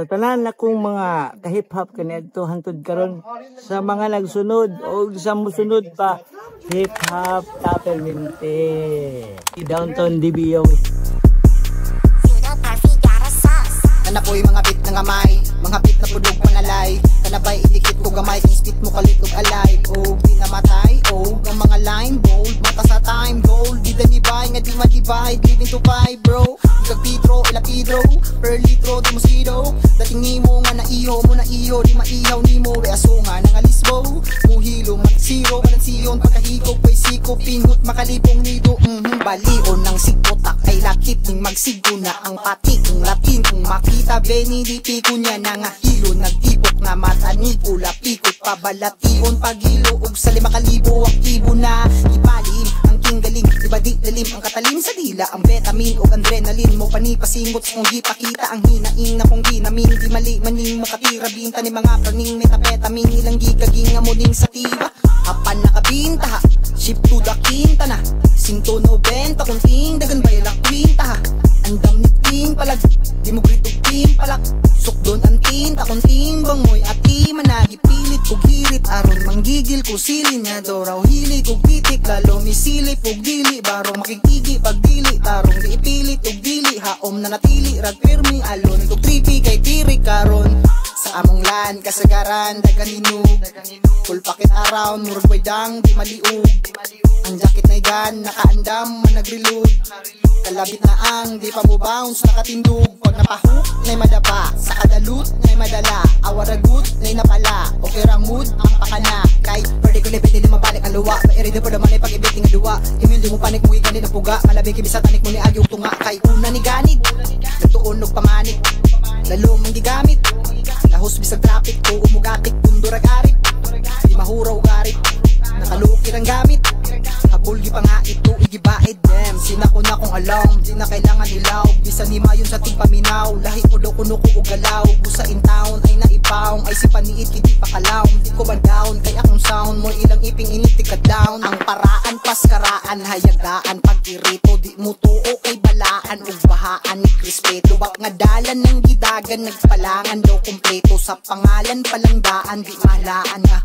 Sa tanan akong mga kahip-hop kaniadto hangtod karon sa mga nagsunod o sa musunod pa hip-hop Tappermente downtown DBO. Kana po'y mga beat ng amay, mga beat na pudog panalay. Kana ba'y idikit ko gamay, kung spit mo kalitog alay. O di namatay, o ang mga line bold, mata sa time gold. Di danibay, nga di ma-divide, living to five bro. Ikag Pedro, ila Pedro, per litro, di mo sido. Dating nimo nga na iho, di maihaw nimo. We aso nga nang alisbo, muhilo, matsiro, balansiyon. Pagkahigog, pa'y siko, pinhut, makalipong nido. Balion ng sikotak ay lakip ning magsigo na ang pati kung latin kung makita Benny di piko niya na nga hilo nagtipok na mata ni pula pikot pabalation pagilo ug sa 5,000 aktibo na ipalim ang king galing iba di lalim ang katalin sa dila ang vitamin ug adrenaline mo panipasingot kung di pakita ang hinaing na kung ginamin di mali maning makatira binta ni mga praning metapetamin ilang gigaging nga mo ding sa tiba apan nakabinta ship to the quinta na 190 kunting dagan bayala kwinta ang damiting palag di mo gritog tim palak sukdon ang tinta kunting bangoy ati managi pilit kog hirit aron manggigil ko silin nga do raw hili kog pitik lalo misili pog dili barong makikigi pagdili tarong di ipilit og dili haom na natili rag pirmi alon kog tripi kay tiri karon sa among lan kasagaran daganinog pulpakit around murag waydang di maliug ang jacket na igan nakaandam man nagreload kalabit na ang di pa mo bounce nakatindog pag napahook na'y madapa sa kadalut na'y madala awaragut na'y napala okay rang mood ang pakana kay pwede ko libit hindi mabalik ang luwa mairi din po naman ay pag-ibit ng duwa imil di mo panik mo iganid ang puga malabing kibisa tanik mo ni agyong tunga kay una ni ganid nagtuon og pamanik lalo mang gigamit lahos bisag traffic ko umugatik pundurag arip di mahuraw garip nakaluki ang gamit habol gi pa nga ito igibaid dem sinako na kong alam di na kailangan ilaw bisa ni mayon sa ting paminaw lahi ko do kuno ko og galaw busa in town ay naipaong ay si paniit hindi pa kalaw di ko ba down kay akong sound mo ilang iping init ka down ang paraan paskaraan hayagaan pag-irito di mo tuo kay balaan ug bahaan ni respeto bak nga dalan ng gidagan nagpalangan daw kompleto sa pangalan palang daan di mahalaan nga